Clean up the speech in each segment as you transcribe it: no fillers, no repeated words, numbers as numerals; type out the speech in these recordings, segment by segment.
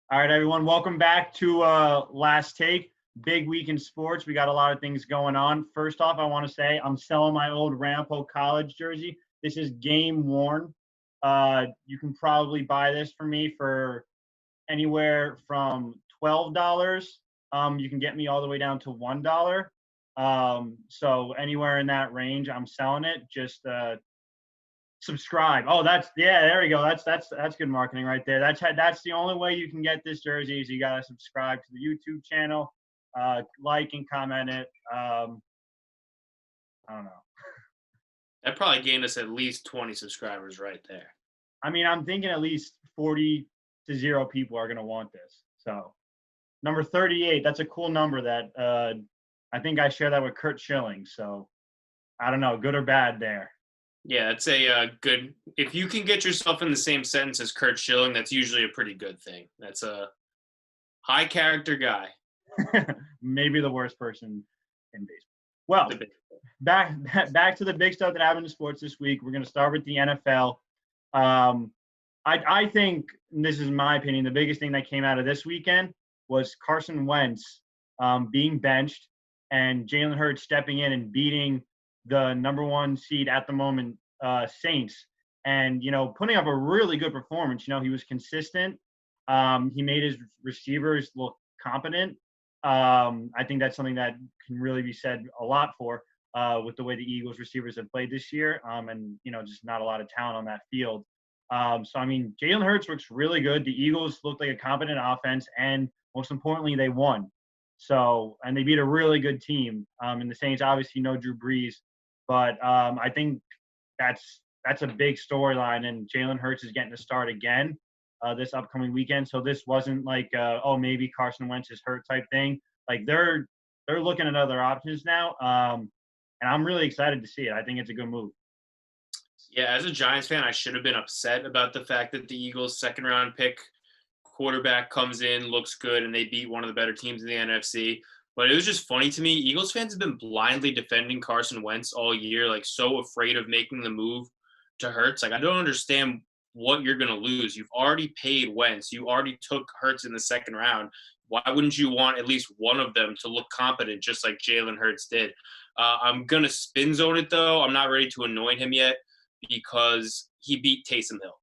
All right, everyone. Welcome back to Last Take. Big week in sports. We got a lot of things going on. First off, I want to say I'm selling my old Ramapo College jersey. This is game worn. You can probably buy this for me for anywhere from $12. You can get me all the way down to $1. So anywhere in that range, I'm selling it. Just subscribe. Oh, there we go. That's good marketing right there. That's the only way you can get this jersey is you gotta subscribe to the YouTube channel, like and comment it. I don't know. That probably gained us at least 20 subscribers right there. I mean, I'm thinking at least 40 to 0 people are gonna want this. So number 38, that's a cool number that I think I share that with Kurt Schilling. So I don't know, good or bad there. Yeah, it's a good. If you can get yourself in the same sentence as Kurt Schilling, that's usually a pretty good thing. That's a high character guy. Maybe the worst person in baseball. Well, back to the big stuff that happened in sports this week. We're going to start with the NFL. I think, and this is my opinion, the biggest thing that came out of this weekend was Carson Wentz being benched and Jalen Hurts stepping in and beating the number one seed at the moment, Saints, and, putting up a really good performance. He was consistent. He made his receivers look competent. I think that's something that can really be said a lot for with the way the Eagles receivers have played this year, and just not a lot of talent on that field. So I mean, Jalen Hurts looks really good. The Eagles looked like a competent offense, and most importantly, they won. So, and they beat a really good team. And the Saints obviously know Drew Brees, but I think that's a big storyline, and Jalen Hurts is getting to start again this upcoming weekend. So this wasn't like, maybe Carson Wentz is hurt type thing. Like they're looking at other options now, and I'm really excited to see it. I think it's a good move. Yeah, as a Giants fan, I should have been upset about the fact that the Eagles' second-round pick quarterback comes in, looks good, and they beat one of the better teams in the NFC. But it was just funny to me. Eagles fans have been blindly defending Carson Wentz all year, like so afraid of making the move to Hurts. Like, I don't understand what you're going to lose. You've already paid Wentz. You already took Hurts in the second round. Why wouldn't you want at least one of them to look competent, just like Jalen Hurts did? I'm going to spin zone it, though. I'm not ready to anoint him yet because he beat Taysom Hill.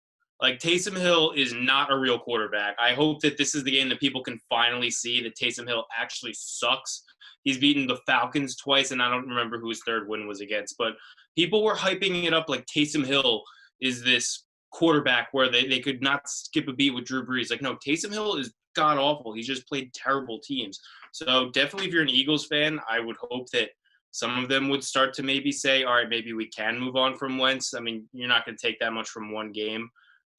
Like, Taysom Hill is not a real quarterback. I hope that this is the game that people can finally see that Taysom Hill actually sucks. He's beaten the Falcons twice, and I don't remember who his third win was against. But people were hyping it up like Taysom Hill is this quarterback where they could not skip a beat with Drew Brees. Like, no, Taysom Hill is god-awful. He's just played terrible teams. So definitely if you're an Eagles fan, I would hope that some of them would start to maybe say, all right, maybe we can move on from Wentz. I mean, you're not going to take that much from one game.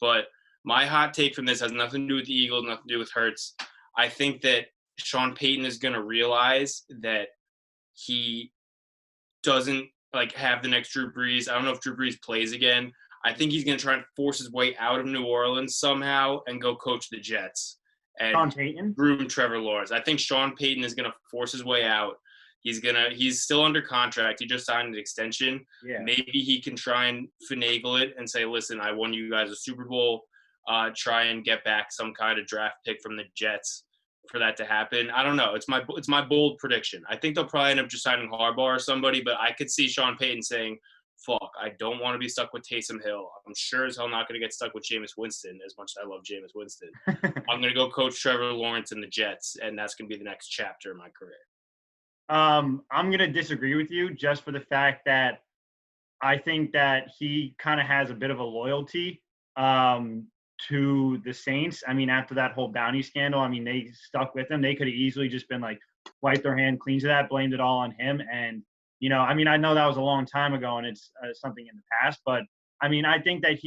But my hot take from this has nothing to do with the Eagles, nothing to do with Hurts. I think that Sean Payton is going to realize that he doesn't have the next Drew Brees. I don't know if Drew Brees plays again. I think he's going to try and force his way out of New Orleans somehow and go coach the Jets and Sean Payton? groom Trevor Lawrence. I think Sean Payton is going to force his way out. He's still under contract. He just signed an extension. Yeah. Maybe he can try and finagle it and say, listen, I won you guys a Super Bowl. Try and get back some kind of draft pick from the Jets for that to happen. I don't know. It's my bold prediction. I think they'll probably end up just signing Harbaugh or somebody, but I could see Sean Payton saying, fuck, I don't want to be stuck with Taysom Hill. I'm sure as hell not going to get stuck with Jameis Winston as much as I love Jameis Winston. I'm going to go coach Trevor Lawrence and the Jets, and that's going to be the next chapter of my career. I'm going to disagree with you just for the fact that I think that he kind of has a bit of a loyalty to the Saints. I mean, after that whole bounty scandal, I mean, they stuck with him. They could have easily just been like, wipe their hand clean to that, blamed it all on him. And, I mean, I know that was a long time ago and it's something in the past, but I mean, I think that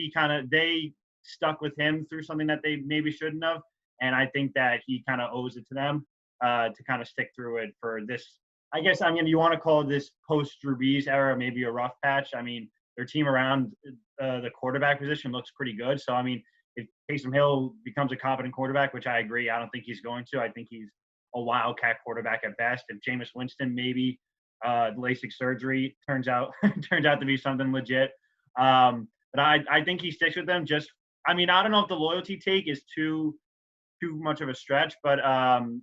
they stuck with him through something that they maybe shouldn't have. And I think that he kind of owes it to them to kind of stick through it for this. I guess, I mean, you want to call this post-Drew Brees era maybe a rough patch. I mean, their team around the quarterback position looks pretty good. So, I mean, if Taysom Hill becomes a competent quarterback, which I agree, I don't think he's going to. I think he's a wildcat quarterback at best. If Jameis Winston maybe LASIK surgery turns out to be something legit. But I think he sticks with them. I mean, I don't know if the loyalty take is too too much of a stretch, but I'm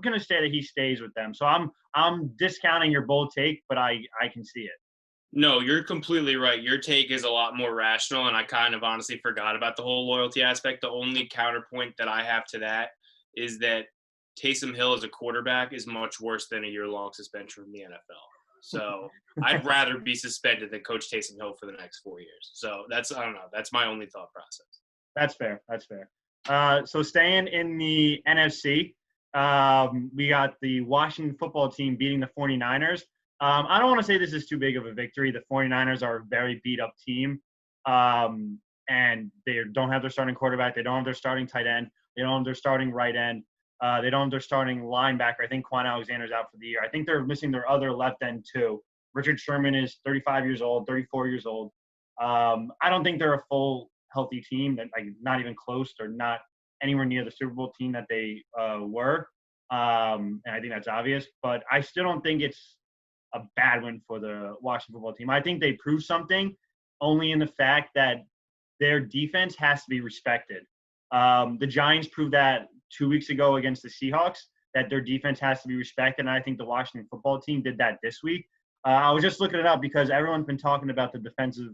gonna say that he stays with them. So I'm discounting your bold take, but I can see it. No, you're completely right. Your take is a lot more rational, and I kind of honestly forgot about the whole loyalty aspect. The only counterpoint that I have to that is that Taysom Hill as a quarterback is much worse than a year-long suspension from the NFL. So I'd rather be suspended than coach Taysom Hill for the next 4 years. So I don't know. That's my only thought process. That's fair. That's fair. So staying in the NFC, we got the Washington football team beating the 49ers. I don't want to say this is too big of a victory. The 49ers are a very beat-up team, and they don't have their starting quarterback. They don't have their starting tight end. They don't have their starting right end. They don't have their starting linebacker. I think Quan Alexander's out for the year. I think they're missing their other left end too. Richard Sherman is 35 years old, 34 years old. I don't think they're a full healthy team. That like not even close. They're not anywhere near the Super Bowl team that they were. And I think that's obvious. But I still don't think it's a bad win for the Washington football team. I think they proved something only in the fact that their defense has to be respected. The Giants proved that 2 weeks ago against the Seahawks, that their defense has to be respected. And I think the Washington football team did that this week. I was just looking it up because everyone's been talking about the defensive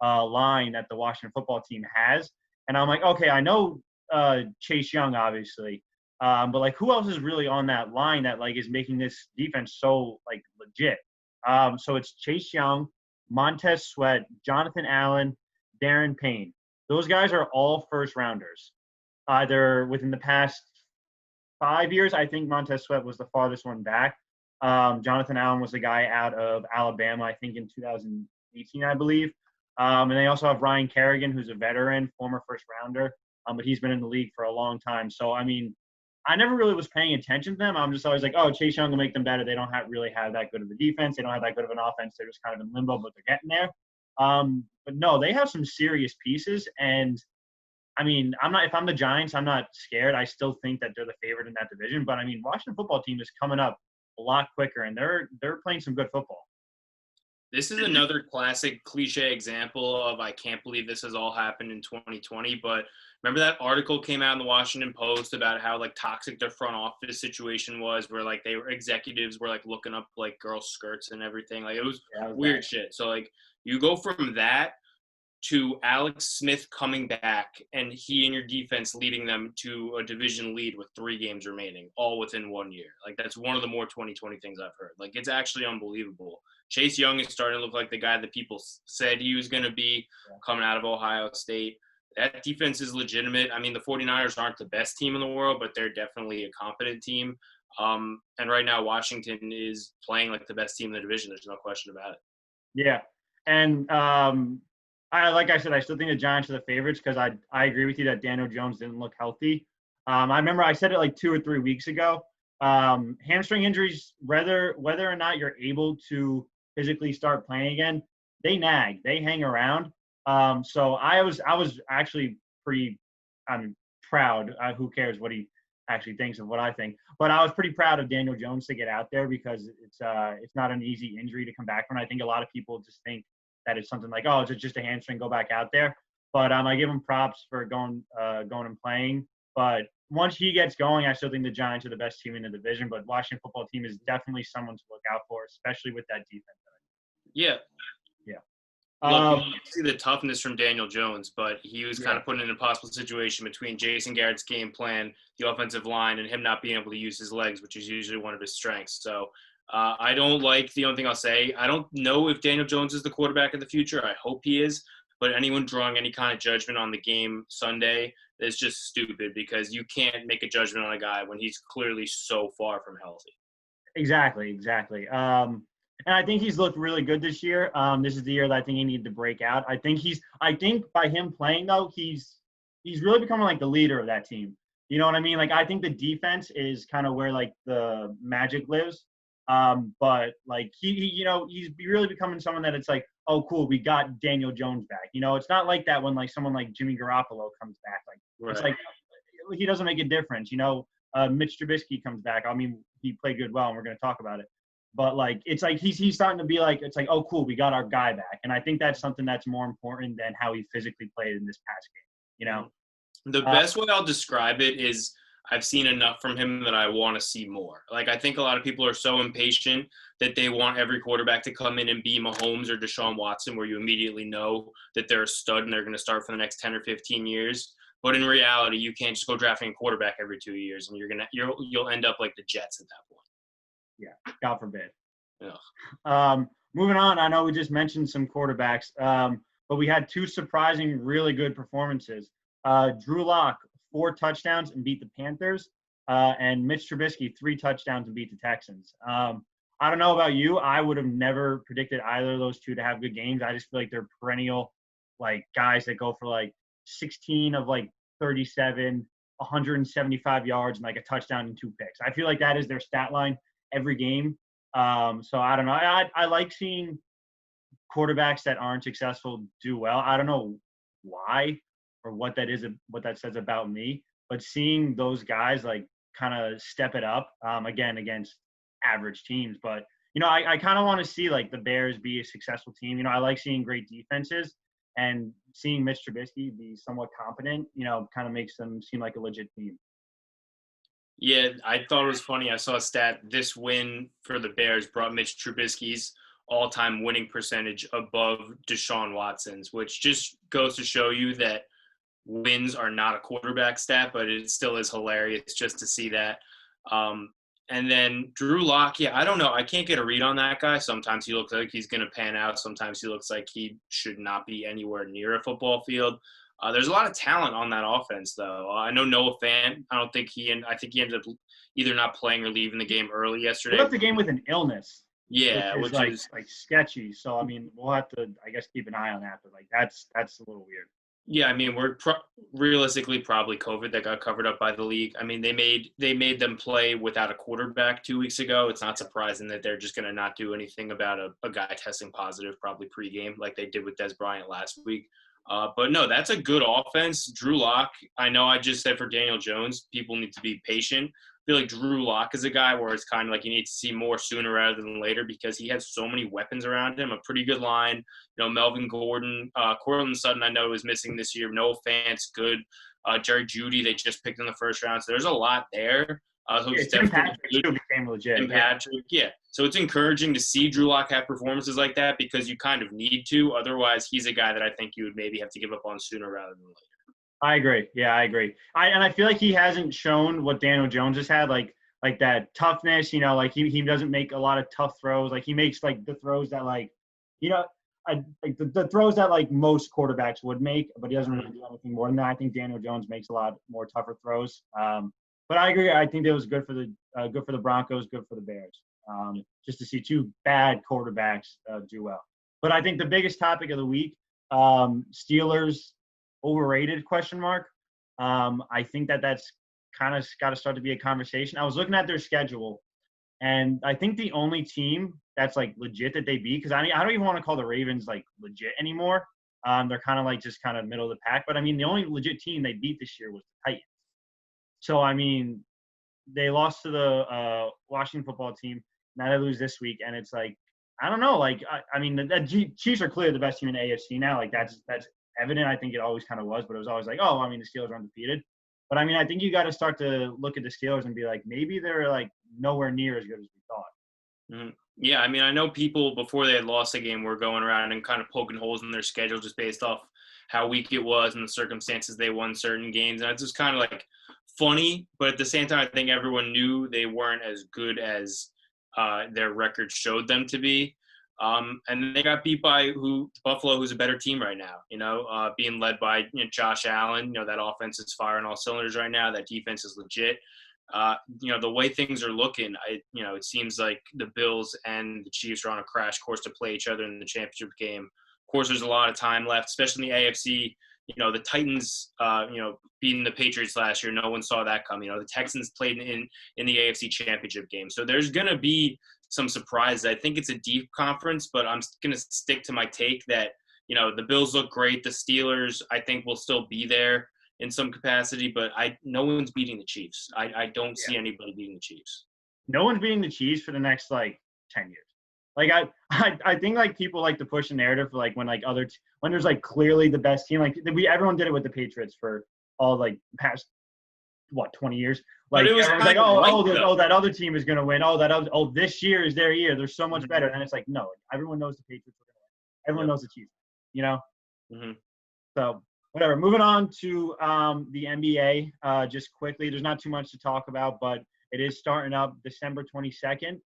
line that the Washington football team has. And I'm like, okay, I know Chase Young, obviously. But like, who else is really on that line that like is making this defense so like legit? So it's Chase Young, Montez Sweat, Jonathan Allen, Darren Payne. Those guys are all first rounders. Either within the past 5 years, I think Montez Sweat was the farthest one back. Jonathan Allen was the guy out of Alabama, I think in 2018, I believe. And they also have Ryan Kerrigan, who's a veteran, former first rounder, but he's been in the league for a long time. So, I mean, I never really was paying attention to them. I'm just always like, oh, Chase Young will make them better. They don't really have that good of a defense. They don't have that good of an offense. They're just kind of in limbo, but they're getting there. But no, they have some serious pieces. And, I mean, if I'm the Giants, I'm not scared. I still think that they're the favorite in that division. But, I mean, Washington football team is coming up a lot quicker, and they're playing some good football. This is another classic cliche example of I can't believe this has all happened in 2020. But remember that article came out in the Washington Post about how like toxic their front office situation was, where like executives were like looking up like girls' skirts and everything. Like it was weird shit. So like you go from that to Alex Smith coming back and he and your defense leading them to a division lead with 3 games remaining, all within 1 year. Like that's one of the more 2020 things I've heard. Like it's actually unbelievable. Chase Young is starting to look like the guy that people said he was going to be coming out of Ohio State. That defense is legitimate. I mean, the 49ers aren't the best team in the world, but they're definitely a competent team. And right now Washington is playing like the best team in the division. There's no question about it. Yeah. And like I said, I still think the Giants are the favorites because I agree with you that Daniel Jones didn't look healthy. I remember I said it like 2 or 3 weeks ago. Hamstring injuries, whether or not you're able to physically start playing again, they nag, they hang around. So I was actually pretty proud. Who cares what he actually thinks of what I think? But I was pretty proud of Daniel Jones to get out there because it's not an easy injury to come back from. I think a lot of people just think that it's something like, oh, it's just a hamstring, go back out there. But I give him props for going and playing. But once he gets going, I still think the Giants are the best team in the division. But Washington football team is definitely someone to look out for, especially with that defense. Yeah. Look, you see the toughness from Daniel Jones, but he was kind of put in an impossible situation between Jason Garrett's game plan, the offensive line, and him not being able to use his legs, which is usually one of his strengths. So I don't like – the only thing I'll say, I don't know if Daniel Jones is the quarterback of the future. I hope he is. But anyone drawing any kind of judgment on the game Sunday is just stupid because you can't make a judgment on a guy when he's clearly so far from healthy. Exactly. And I think he's looked really good this year. This is the year that I think he needed to break out. I think by him playing though, he's really becoming like the leader of that team. You know what I mean? Like I think the defense is kind of where like the magic lives. But like he's really becoming someone that it's like, oh cool, we got Daniel Jones back. You know, it's not like that when like someone like Jimmy Garoppolo comes back. Like It's like he doesn't make a difference. You know, Mitch Trubisky comes back. I mean, he played good well, and we're going to talk about it. But like it's like he's starting to be like, it's like, oh cool, we got our guy back. And I think that's something that's more important than how he physically played in this past game. You know. The Uh, best way I'll describe it is I've seen enough from him that I want to see more. Like, I think a lot of people are so impatient that they want every quarterback to come in and be Mahomes or Deshaun Watson, where you immediately know that they're a stud and they're going to start for the next 10 or 15 years. But in reality, you can't just go drafting a quarterback every 2 years, and you'll end up like the Jets at that point. yeah, God forbid. Yeah. Moving on, I know we just mentioned some quarterbacks, but we had two surprising, really good performances. Drew Lock, 4 touchdowns and beat the Panthers, and Mitch Trubisky, 3 touchdowns and beat the Texans. I don't know about you. I would have never predicted either of those two to have good games. I just feel like they're perennial, like, guys that go for like 16 of like 37, 175 yards, and like a touchdown and 2 picks. I feel like that is their stat line every game. So I don't know. I like seeing quarterbacks that aren't successful do well. I don't know why or what that says about me, but seeing those guys like kind of step it up again against average teams. But I kind of want to see like the Bears be a successful team. I like seeing great defenses, and seeing Mitch Trubisky be somewhat competent, kind of makes them seem like a legit team. Yeah, I thought it was funny. I saw a stat. This win for the Bears brought Mitch Trubisky's all-time winning percentage above Deshaun Watson's, which just goes to show you that wins are not a quarterback stat, but it still is hilarious just to see that. And then Drew Lock, yeah, I don't know. I can't get a read on that guy. Sometimes he looks like he's going to pan out. Sometimes he looks like he should not be anywhere near a football field. There's a lot of talent on that offense, though. I know Noah Fant. I think he ended up either not playing or leaving the game early yesterday. He left the game with an illness. Yeah, which is like sketchy. So I mean, we'll have to, I guess, keep an eye on that. But like that's a little weird. Yeah, I mean, we're realistically probably COVID that got covered up by the league. I mean, they made them play without a quarterback 2 weeks ago. It's not surprising that they're just going to not do anything about a guy testing positive, probably pregame, like they did with Des Bryant last week. But no, that's a good offense. Drew Lock, I know I just said for Daniel Jones, people need to be patient. I feel like Drew Lock is a guy where it's kind of like you need to see more sooner rather than later because he has so many weapons around him, a pretty good line. Melvin Gordon, Cortland Sutton, I know is missing this year. Noah Fant's good. Jerry Jeudy, they just picked in the first round. So there's a lot there. So it's Tim definitely Patrick still became legit. Tim Patrick, yeah. So it's encouraging to see Drew Lock have performances like that because you kind of need to. Otherwise, he's a guy that I think you would maybe have to give up on sooner rather than later. I agree. Yeah, I agree. I feel like he hasn't shown what Daniel Jones has had, like that toughness. Like he doesn't make a lot of tough throws. Like he makes like the throws that like the throws that like most quarterbacks would make, but he doesn't really do anything more than that. I think Daniel Jones makes a lot more tougher throws. But I agree. I think it was good for the Broncos, good for the Bears, just to see 2 bad quarterbacks do well. But I think the biggest topic of the week, Steelers overrated ? I think that's kind of got to start to be a conversation. I was looking at their schedule, and I think the only team that's like legit that they beat, because I don't even want to call the Ravens like legit anymore. They're kind of like just kind of middle of the pack. But I mean, the only legit team they beat this year was the Titans. So I mean, they lost to the Washington football team. Now they lose this week, and it's like I don't know. Like I mean, the Chiefs are clearly the best team in the AFC now. Like that's evident. I think it always kind of was, but it was always like, oh, I mean, the Steelers are undefeated. But I mean, I think you got to start to look at the Steelers and be like, maybe they're like nowhere near as good as we thought. Mm-hmm. Yeah, I mean, I know people before they had lost the game were going around and kind of poking holes in their schedule just based off how weak it was and the circumstances they won certain games. And it's just kind of like funny, but at the same time, I think everyone knew they weren't as good as their record showed them to be. And they got beat by Buffalo, who's a better team right now, being led by Josh Allen. That offense is firing all cylinders right now. That defense is legit. The way things are looking, it seems like the Bills and the Chiefs are on a crash course to play each other in the championship game. Of course, there's a lot of time left, especially in the AFC. The Titans, beating the Patriots last year, no one saw that coming. The Texans played in the AFC championship game. So there's going to be some surprises. I think it's a deep conference, but I'm going to stick to my take that, the Bills look great. The Steelers, I think, will still be there in some capacity, but no one's beating the Chiefs. I don't see anybody beating the Chiefs. No one's beating the Chiefs for the next, 10 years. Like, I think, people like to push a narrative for, when there's, clearly the best team. Everyone did it with the Patriots for all like past 20 years. But Like it was everyone's like, kind of right, oh, though. that other team is gonna win. This year is their year. They're so much Mhm. better. And it's like, no, everyone knows the Patriots are gonna win. Everyone knows the Chiefs, you know. Mhm. So whatever. Moving on to the NBA. Just quickly, there's not too much to talk about, but it is starting up December 22nd.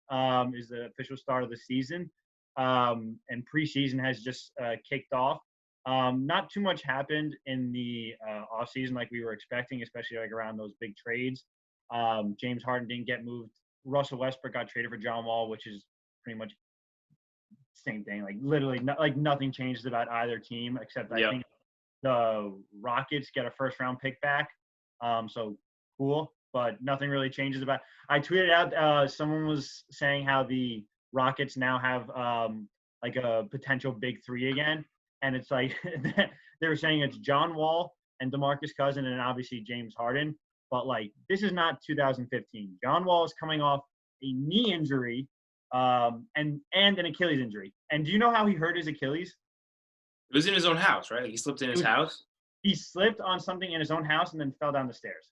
Is the official start of the season, and preseason has just kicked off. Not too much happened in the offseason like we were expecting, especially like around those big trades. James Harden didn't get moved. Russell Westbrook got traded for John Wall, which is pretty much same thing. Like literally, nothing changes about either team except I Yep. think the Rockets get a first-round pick back. So cool, but nothing really changes about. I tweeted out someone was saying how the Rockets now have like a potential big three again, and it's like they were saying it's John Wall and DeMarcus Cousins and obviously James Harden. But like this is not 2015. John Wall is coming off a knee injury and an Achilles injury. And do you know how he hurt his Achilles? It was in his own house, right? Like he slipped in his house. He slipped on something in his own house and then fell down the stairs.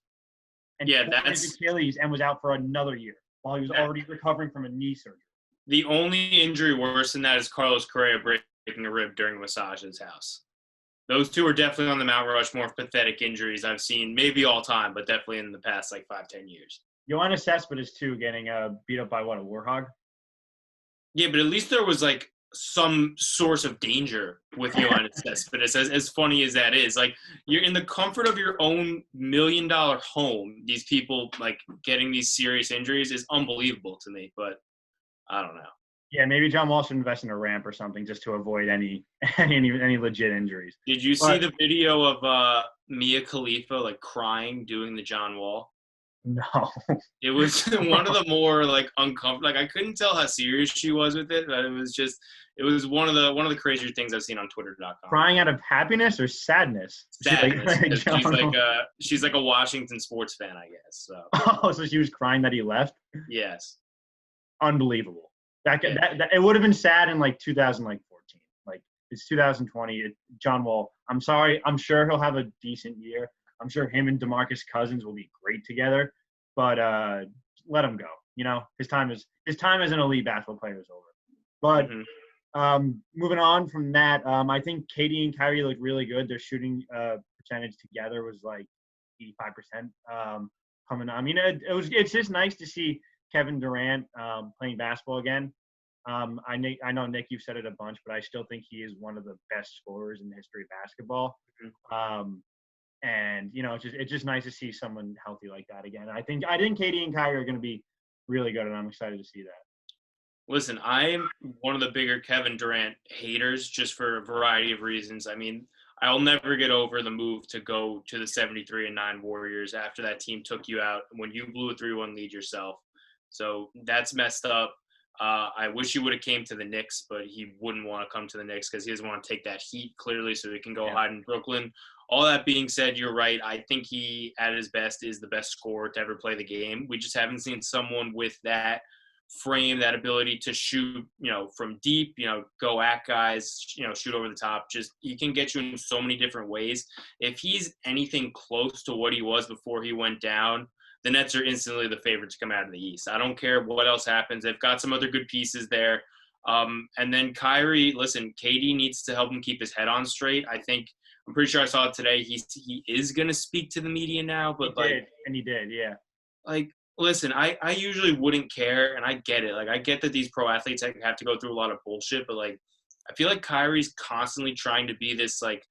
And Yeah, tore his Achilles and was out for another year while he was already recovering from a knee surgery. The only injury worse than that is Carlos Correa breaking a rib during a massage at his house. Those two are definitely on the Mount Rushmore of pathetic injuries I've seen, maybe all time, but definitely in the past like 5-10 years. Yoenis Cespedes too, getting beat up by a warthog. Yeah, but at least there was like some source of danger with Yoenis Cespedes. As funny as that is, like you're in the comfort of your own $1 million home. These people like getting these serious injuries is unbelievable to me. But I don't know. Yeah, maybe John Wall should invest in a ramp or something just to avoid any legit injuries. Did you see the video of Mia Khalifa like crying doing the John Wall? No. It was one of the more like uncomfortable. Like I couldn't tell how serious she was with it, but it was one of the crazier things I've seen on Twitter.com. Crying out of happiness or sadness? Sadness. She's like a Washington sports fan, I guess. So. Oh, so she was crying that he left? Yes. Unbelievable. That it would have been sad in like 2014. Like it's 2020. John Wall. I'm sorry. I'm sure he'll have a decent year. I'm sure him and DeMarcus Cousins will be great together. But let him go. You know, his time as an elite basketball player is over. But moving on from that, I think KD and Kyrie look really good. Their shooting percentage together was like 85% coming. I mean, it's just nice to see Kevin Durant playing basketball again. I know, Nick, you've said it a bunch, but I still think he is one of the best scorers in the history of basketball. And you know, it's just nice to see someone healthy like that again. I think KD and Kyrie are going to be really good, and I'm excited to see that. Listen, I'm one of the bigger Kevin Durant haters just for a variety of reasons. I mean, I'll never get over the move to go to the 73-9 Warriors after that team took you out when you blew a 3-1 lead yourself. So that's messed up. I wish he would have came to the Knicks, but he wouldn't want to come to the Knicks because he doesn't want to take that heat, clearly, so he can go hide in Brooklyn. All that being said, you're right. I think he, at his best, is the best scorer to ever play the game. We just haven't seen someone with that frame, that ability to shoot, you know, from deep, you know, go at guys, you know, shoot over the top. Just he can get you in so many different ways. If he's anything close to what he was before he went down, the Nets are instantly the favorite to come out of the East. I don't care what else happens. They've got some other good pieces there. And then Kyrie, listen, KD needs to help him keep his head on straight. I'm pretty sure I saw it today. He is going to speak to the media now, but he did, yeah. Like, listen, I usually wouldn't care, and I get it. Like, I get that these pro athletes have to go through a lot of bullshit, but like, I feel like Kyrie's constantly trying to be this like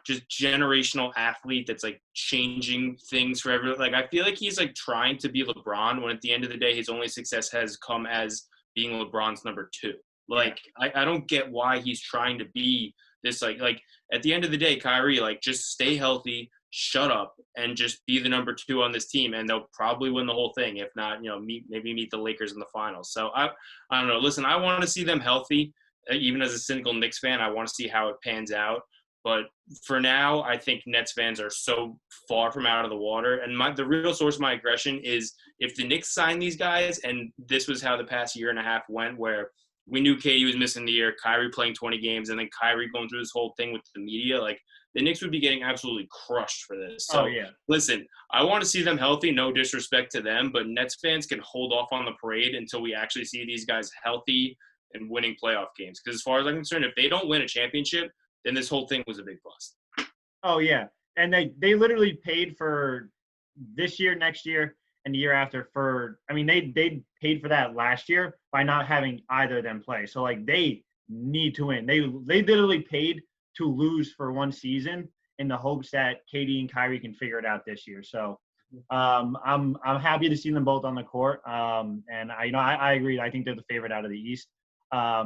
just generational athlete that's like changing things for everyone. Like, I feel like he's like trying to be LeBron when at the end of the day, his only success has come as being LeBron's number 2. Like, I don't get why he's trying to be this like at the end of the day, Kyrie, like, just stay healthy, shut up, and just be the number 2 on this team, and they'll probably win the whole thing. If not, you know, maybe meet the Lakers in the finals. So I don't know. Listen, I want to see them healthy. Even as a cynical Knicks fan, I want to see how it pans out. But for now, I think Nets fans are so far from out of the water. And the real source of my aggression is if the Knicks sign these guys, and this was how the past year and a half went, where we knew KD was missing the year, Kyrie playing 20 games, and then Kyrie going through this whole thing with the media. Like, the Knicks would be getting absolutely crushed for this. Oh So yeah. listen, I want to see them healthy. No disrespect to them, but Nets fans can hold off on the parade until we actually see these guys healthy and winning playoff games. Because as far as I'm concerned, if they don't win a championship, then this whole thing was a big bust. Oh yeah. And they literally paid for this year, next year, and the year after for. I mean, they paid for that last year by not having either of them play. So like they need to win. They literally paid to lose for one season in the hopes that KD and Kyrie can figure it out this year. So I'm happy to see them both on the court. And I agree. I think they're the favorite out of the East. I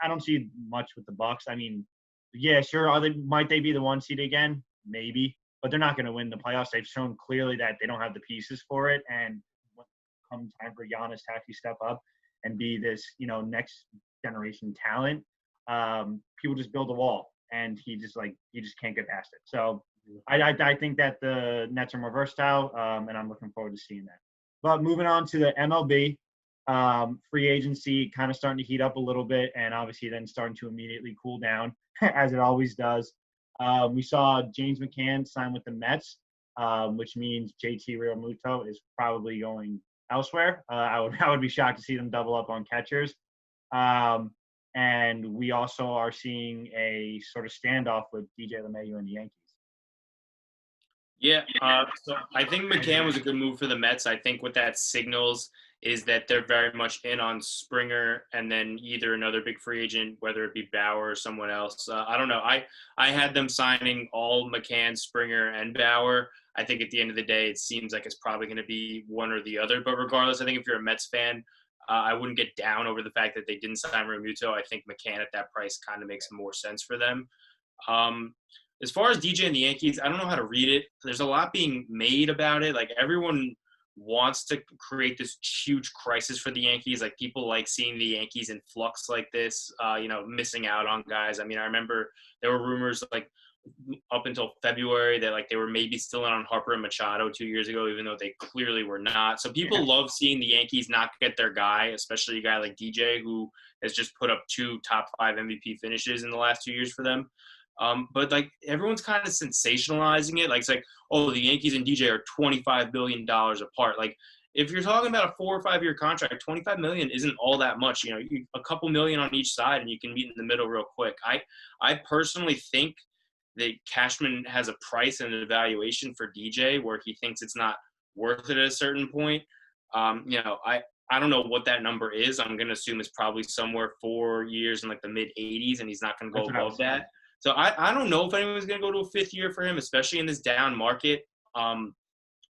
don't see much with the Bucks. I mean, yeah, sure. Might they be the one seed again? Maybe, but they're not going to win the playoffs. They've shown clearly that they don't have the pieces for it. And when come time for Giannis to actually step up and be this, next generation talent, people just build a wall, and he just can't get past it. So I think that the Nets are more versatile, and I'm looking forward to seeing that. But moving on to the MLB. Free agency kind of starting to heat up a little bit, and obviously then starting to immediately cool down, as it always does. We saw James McCann sign with the Mets, which means JT Realmuto is probably going elsewhere. I would be shocked to see them double up on catchers. And we also are seeing a sort of standoff with DJ LeMahieu and the Yankees. Yeah, so I think McCann was a good move for the Mets. I think what that signals is that they're very much in on Springer and then either another big free agent, whether it be Bauer or someone else. I don't know. I had them signing all McCann, Springer, and Bauer. I think at the end of the day, it seems like it's probably going to be one or the other. But regardless, I think if you're a Mets fan, I wouldn't get down over the fact that they didn't sign Realmuto. I think McCann at that price kind of makes more sense for them. As far as DJ and the Yankees, I don't know how to read it. There's a lot being made about it. Like, everyone wants to create this huge crisis for the Yankees. Like, people like seeing the Yankees in flux like this, missing out on guys. I mean, I remember there were rumors like up until February that like they were maybe still in on Harper and Machado 2 years ago, even though they clearly were not. So people love seeing the Yankees not get their guy, especially a guy like DJ, who has just put up 2 top 5 MVP finishes in the last 2 years for them. But like everyone's kind of sensationalizing it. Like, it's like, oh, the Yankees and DJ are $25 billion apart. Like, if you're talking about a 4 or 5 year contract, $25 million isn't all that much. A couple million on each side, and you can meet in the middle real quick. I personally think that Cashman has a price and an evaluation for DJ where he thinks it's not worth it at a certain point. I don't know what that number is. I'm going to assume it's probably somewhere 4 years in like the mid 80s, and he's not going to go above that. So I don't know if anyone's going to go to a 5th year for him, especially in this down market. Am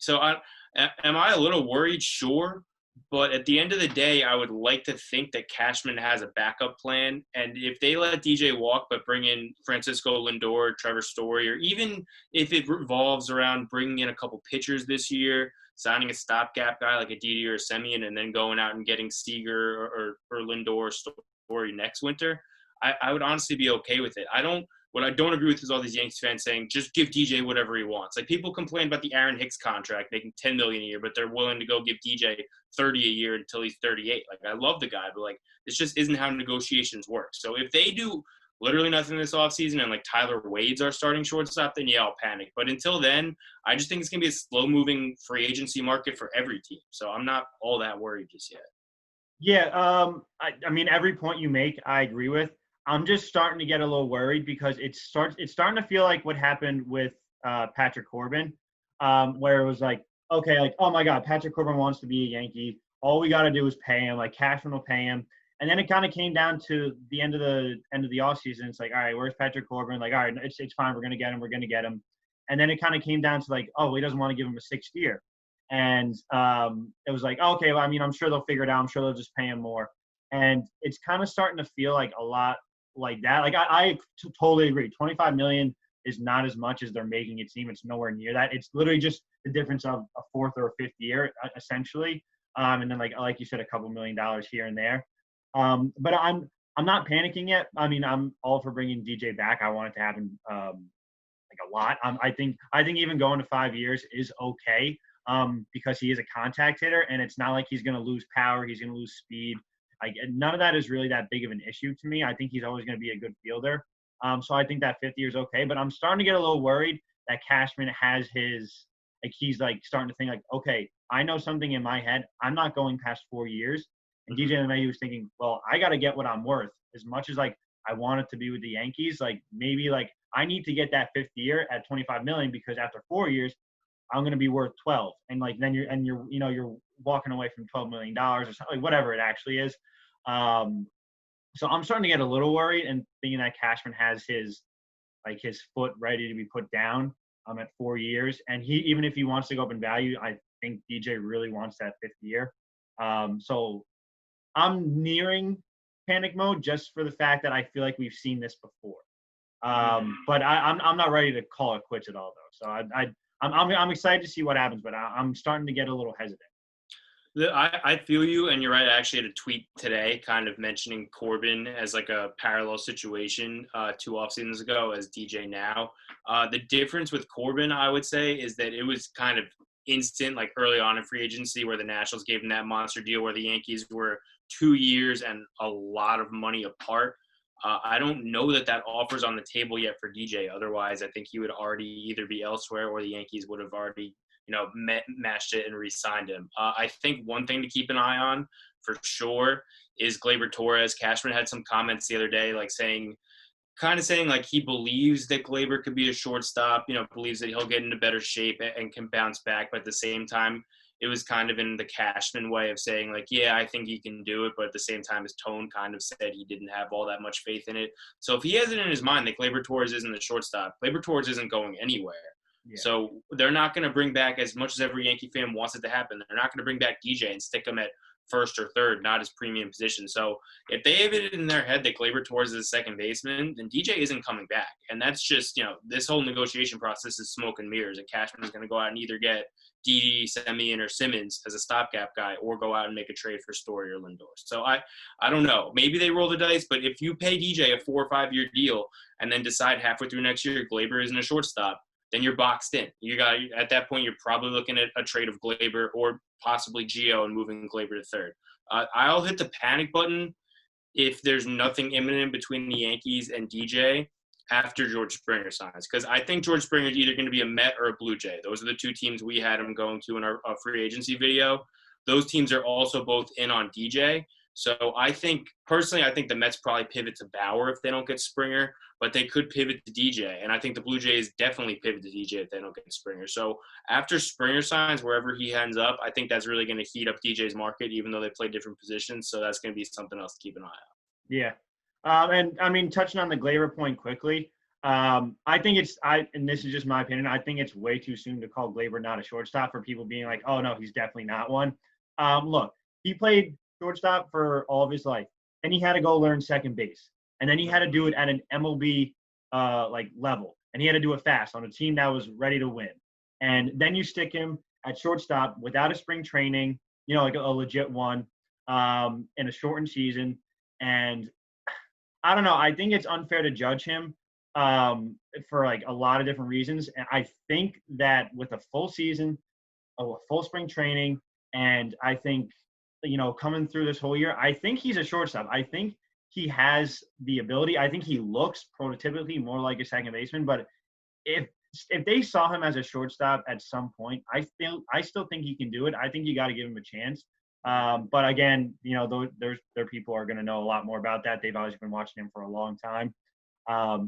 I a little worried? Sure. But at the end of the day, I would like to think that Cashman has a backup plan. And if they let DJ walk but bring in Francisco Lindor, Trevor Story, or even if it revolves around bringing in a couple pitchers this year, signing a stopgap guy like a Didi or a Semien, and then going out and getting Seager or Lindor or Story next winter, I would honestly be okay with it. What I don't agree with is all these Yankees fans saying, just give DJ whatever he wants. Like, people complain about the Aaron Hicks contract, making $10 million a year, but they're willing to go give DJ $30 a year until he's 38. Like, I love the guy, but like, this just isn't how negotiations work. So if they do literally nothing this offseason and like Tyler Wade's our starting shortstop, then yeah, I'll panic. But until then, I just think it's going to be a slow-moving free agency market for every team. So I'm not all that worried just yet. Yeah, I mean, every point you make, I agree with. I'm just starting to get a little worried because it's starting to feel like what happened with Patrick Corbin, where it was like, okay, like, oh my God, Patrick Corbin wants to be a Yankee. All we got to do is pay him. Like, Cashman will pay him. And then it kind of came down to the end of the offseason. It's like, all right, where's Patrick Corbin? Like, all right, it's fine. We're gonna get him. We're gonna get him. And then it kind of came down to like, oh, well, he doesn't want to give him a 6th year. And it was like, okay, well, I mean, I'm sure they'll figure it out. I'm sure they'll just pay him more. And it's kind of starting to feel like a lot like that. Like, I totally agree. $25 million is not as much as they're making it seem. It's nowhere near that. It's literally just the difference of a 4th or a 5th year, essentially. And then like you said, a couple $1 million here and there. But I'm not panicking yet. I mean, I'm all for bringing DJ back. I want it to happen like a lot. I think even going to 5 years is okay, because he is a contact hitter, and it's not like he's going to lose power. He's going to lose speed. Like, none of that is really that big of an issue to me. I think he's always going to be a good fielder. So I think that 5th year is okay. But I'm starting to get a little worried that Cashman has his like he's like starting to think like, okay, I know something in my head. I'm not going past 4 years. And DJ LeMahieu was thinking, well, I got to get what I'm worth. As much as like I want it to be with the Yankees, like maybe like I need to get that 5th year at 25 million because after 4 years, I'm going to be worth 12. And like then you're walking away from $12 million or something, like whatever it actually is. So I'm starting to get a little worried and thinking that Cashman has his foot ready to be put down at 4 years. And he, even if he wants to go up in value, I think DJ really wants that 5th year. So I'm nearing panic mode just for the fact that I feel like we've seen this before. But I'm not ready to call it quits at all though. So I'm excited to see what happens, but I'm starting to get a little hesitant. I feel you, and you're right. I actually had a tweet today kind of mentioning Corbin as like a parallel situation 2 off seasons ago as DJ now. The difference with Corbin, I would say, is that it was kind of instant, like early on in free agency where the Nationals gave him that monster deal where the Yankees were 2 years and a lot of money apart. I don't know that offer's on the table yet for DJ. Otherwise, I think he would already either be elsewhere or the Yankees would have already matched it and re-signed him. I think one thing to keep an eye on for sure is Gleyber Torres. Cashman had some comments the other day, like saying like he believes that Gleyber could be a shortstop, believes that he'll get into better shape and can bounce back. But at the same time, it was kind of in the Cashman way of saying like, yeah, I think he can do it. But at the same time, his tone kind of said he didn't have all that much faith in it. So if he has it in his mind that Gleyber Torres isn't the shortstop, Gleyber Torres isn't going anywhere. Yeah. So they're not going to bring back, as much as every Yankee fan wants it to happen, they're not going to bring back DJ and stick him at first or third, not his premium position. So if they have it in their head that Gleyber Torres is a second baseman, then DJ isn't coming back. And that's just, this whole negotiation process is smoke and mirrors. And Cashman is going to go out and either get Didi, Semien, or Simmons as a stopgap guy, or go out and make a trade for Story or Lindor. So I don't know. Maybe they roll the dice, but if you pay DJ a 4 or 5 year deal and then decide halfway through next year Gleyber isn't a shortstop, then you're boxed in. At that point, you're probably looking at a trade of Gleyber or possibly Gio and moving Gleyber to third. I'll hit the panic button if there's nothing imminent between the Yankees and DJ after George Springer signs, because I think George Springer is either going to be a Met or a Blue Jay. Those are the 2 teams we had him going to in our free agency video. Those teams are also both in on DJ. So I think the Mets probably pivot to Bauer if they don't get Springer, but they could pivot to DJ. And I think the Blue Jays definitely pivot to DJ if they don't get Springer. So after Springer signs, wherever he ends up, I think that's really going to heat up DJ's market, even though they play different positions. So that's going to be something else to keep an eye on. Yeah. And I mean, touching on the Gleyber point quickly, I think and this is just my opinion, I think it's way too soon to call Gleyber not a shortstop for people being like, oh, no, he's definitely not one. Look, he played shortstop for all of his life, and he had to go learn second base, and then he had to do it at an MLB level, and he had to do it fast on a team that was ready to win. And then you stick him at shortstop without a spring training, like a legit one, in a shortened season. And I don't know, I think it's unfair to judge him for like a lot of different reasons. And I think that with a full season, a full spring training, and I think coming through this whole year, I think he's a shortstop. I think he has the ability. I think he looks prototypically more like a second baseman. But if they saw him as a shortstop at some point, I still think he can do it. I think you got to give him a chance. But again, their people are going to know a lot more about that. They've always been watching him for a long time.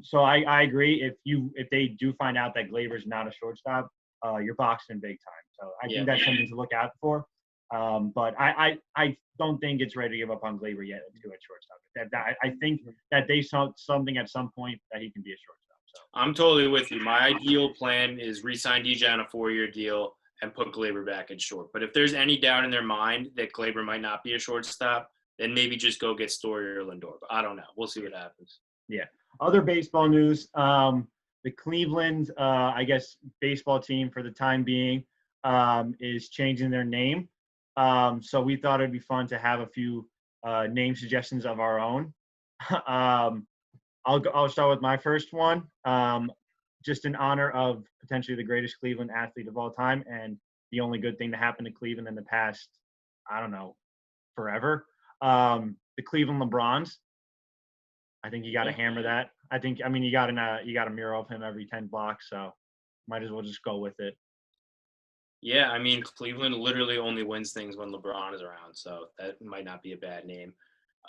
So I agree. If they do find out that Gleyber's not a shortstop, you're boxed in big time. So I think that's something to look out for. But I don't think it's ready to give up on Gleyber yet to a shortstop. I think that they saw something at some point that he can be a shortstop. So I'm totally with you. My ideal plan is re-sign DJ on a 4-year deal and put Gleyber back at short. But if there's any doubt in their mind that Gleyber might not be a shortstop, then maybe just go get Story or Lindor. But I don't know. We'll see what happens. Yeah. Other baseball news. The Cleveland, baseball team for the time being is changing their name. So we thought it'd be fun to have a few name suggestions of our own. I'll start with my first one. Just in honor of potentially the greatest Cleveland athlete of all time and the only good thing to happen to Cleveland in the past, I don't know, forever. The Cleveland LeBrons. I think you got to hammer that. I think, you got a mirror of him every 10 blocks, so might as well just go with it. Yeah, I mean, Cleveland literally only wins things when LeBron is around, so that might not be a bad name.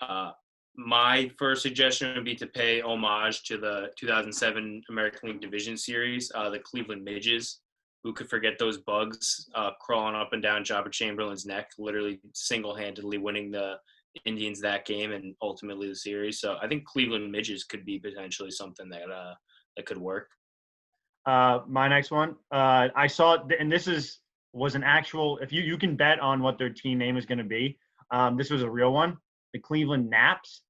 Uh, my first suggestion would be to pay homage to the 2007 American League Division Series, the Cleveland Midges. Who could forget those bugs crawling up and down Jabba Chamberlain's neck, literally single-handedly winning the Indians that game and ultimately the series. So I think Cleveland Midges could be potentially something that could work. My next one, I saw, and was an actual. If you can bet on what their team name is going to be. This was a real one. The Cleveland Naps.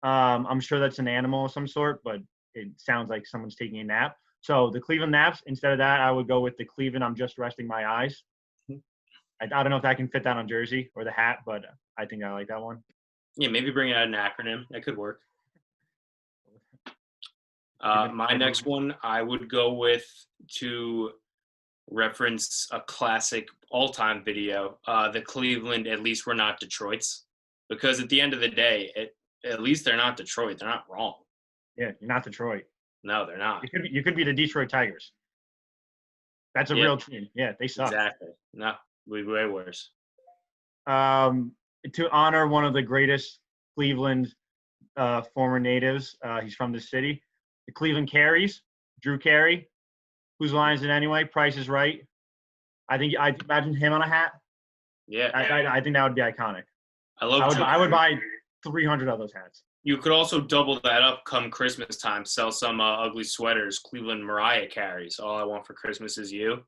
I'm sure that's an animal of some sort, but it sounds like someone's taking a nap. So the Cleveland Naps. Instead of that, I would go with the Cleveland. I'm just resting my eyes. I don't know if I can fit that on jersey or the hat, but I think I like that one. Yeah, maybe bring out an acronym. That could work. My next one, I would go with to reference a classic all-time video, the Cleveland, at least we're not Detroit's. Because at the end of the day, at least they're not Detroit. They're not wrong. Yeah, you're not Detroit. No, they're not. You could be the Detroit Tigers. That's a real team. Yeah, they suck. Exactly. No, we'd be way worse. To honor one of the greatest Cleveland former natives, he's from the city. The Cleveland Carries, Drew Carey. Whose line is it anyway? Price is Right. I think I imagine him on a hat. Yeah, I think that would be iconic. I would buy 300 of those hats. You could also double that up come Christmas time. Sell some ugly sweaters. Cleveland Mariah Carries. All I want for Christmas is you.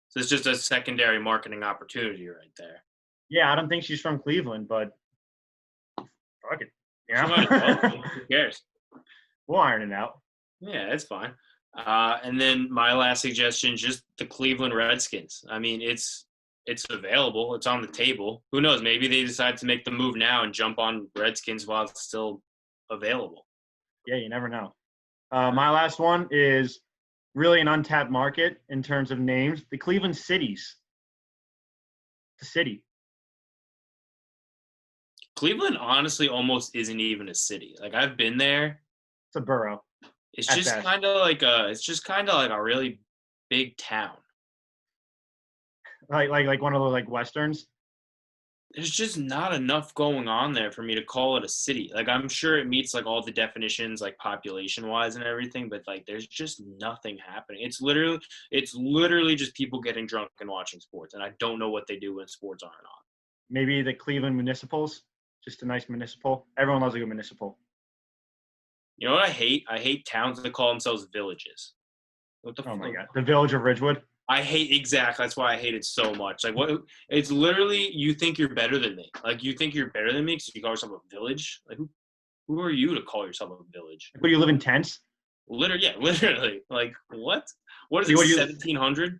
So it's just a secondary marketing opportunity right there. Yeah, I don't think she's from Cleveland, but fuck it. Yeah. Who cares? We'll iron it out. Yeah, it's fine. And then my last suggestion, just the Cleveland Redskins. I mean, it's available. It's on the table. Who knows? Maybe they decide to make the move now and jump on Redskins while it's still available. Yeah, you never know. My last one is really an untapped market in terms of names. The Cleveland Cities. The city. Cleveland honestly almost isn't even a city. Like I've been there. It's a borough. It's just kind of like a really big town. Like one of those like westerns. There's just not enough going on there for me to call it a city. Like I'm sure it meets like all the definitions like population wise and everything, but like there's just nothing happening. It's literally just people getting drunk and watching sports, and I don't know what they do when sports aren't on. Maybe the Cleveland Municipals, just a nice municipal. Everyone loves a good municipal. You know what I hate? I hate towns that call themselves villages. What the fuck? My God. The Village of Ridgewood? I hate exactly. That's why I hate it so much. Like what? It's literally you think you're better than me. Like you think you're better than me because you call yourself a village. Like who are you to call yourself a village? What, do you live in tents? Literally. Like what? What is it? 1700?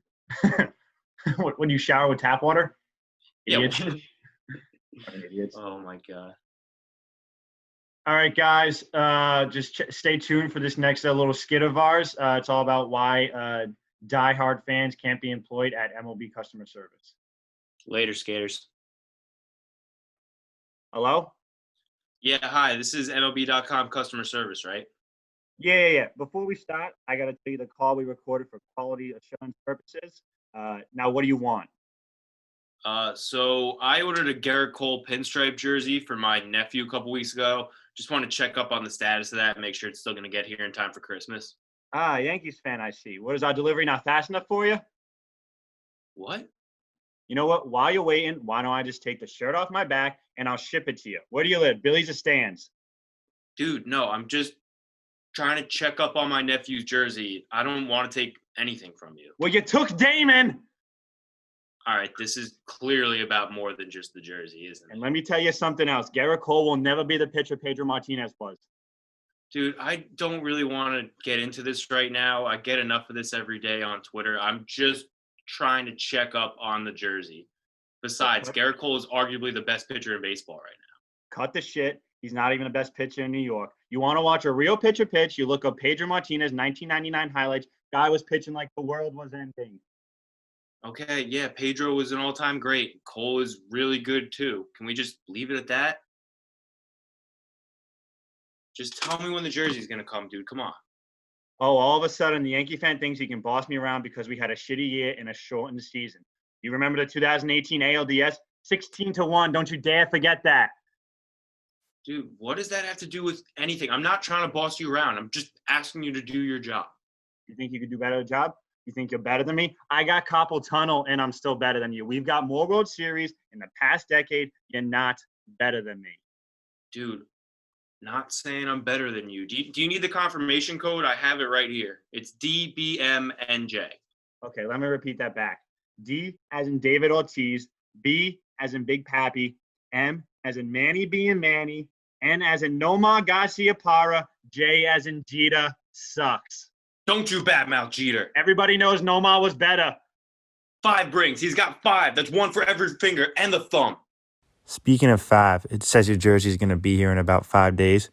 When you shower with tap water? Idiots. Yeah. Idiots. Oh my God. All right, guys. Just stay tuned for this next little skit of ours. It's all about why diehard fans can't be employed at MLB customer service. Later, skaters. Hello? Yeah, hi. This is MLB.com customer service, right? Yeah. Before we start, I got to tell you the call we recorded for quality assurance purposes. Now, what do you want? So I ordered a Garrett Cole pinstripe jersey for my nephew a couple weeks ago. Just want to check up on the status of that and make sure it's still going to get here in time for Christmas. Yankees fan, I see. What, is our delivery not fast enough for you? What? You know what? While you're waiting, why don't I just take the shirt off my back and I'll ship it to you? Where do you live? Billy's or Stan's? Dude, no, I'm just trying to check up on my nephew's jersey. I don't want to take anything from you. Well, you took Damon! All right, this is clearly about more than just the jersey, isn't it? And let me tell you something else. Garrett Cole will never be the pitcher Pedro Martinez was. Dude, I don't really want to get into this right now. I get enough of this every day on Twitter. I'm just trying to check up on the jersey. Besides, Garrett Cole is arguably the best pitcher in baseball right now. Cut the shit. He's not even the best pitcher in New York. You want to watch a real pitcher pitch, you look up Pedro Martinez, 1999 highlights. Guy was pitching like the world was ending. Okay, yeah, Pedro was an all-time great. Cole is really good, too. Can we just leave it at that? Just tell me when the jersey's gonna come, dude. Come on. Oh, all of a sudden, the Yankee fan thinks he can boss me around because we had a shitty year and a shortened season. You remember the 2018 ALDS? 16-1. Don't you dare forget that. Dude, what does that have to do with anything? I'm not trying to boss you around. I'm just asking you to do your job. You think you could do better job? You think you're better than me? I got carpal tunnel, and I'm still better than you. We've got more World Series in the past decade. You're not better than me. Dude, not saying I'm better than you. Do you need the confirmation code? I have it right here. It's DBMNJ. Okay, let me repeat that back. D as in David Ortiz, B as in Big Pappy, M as in Manny being Manny, N as in Nomar Garcia Parra, J as in Jeter sucks. Don't you badmouth Jeter. Everybody knows Nomar was better. 5 rings. He's got 5. That's 1 for every finger and the thumb. Speaking of 5, it says your jersey's going to be here in about 5 days,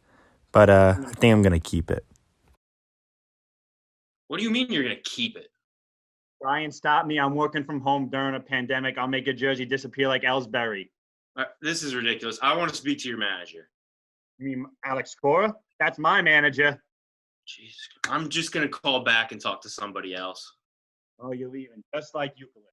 but I think I'm going to keep it. What do you mean you're going to keep it? Brian, stop me. I'm working from home during a pandemic. I'll make a jersey disappear like Ellsbury. This is ridiculous. I want to speak to your manager. You mean Alex Cora? That's my manager. Jeez. I'm just going to call back and talk to somebody else. Oh, you're leaving, just like Euclid.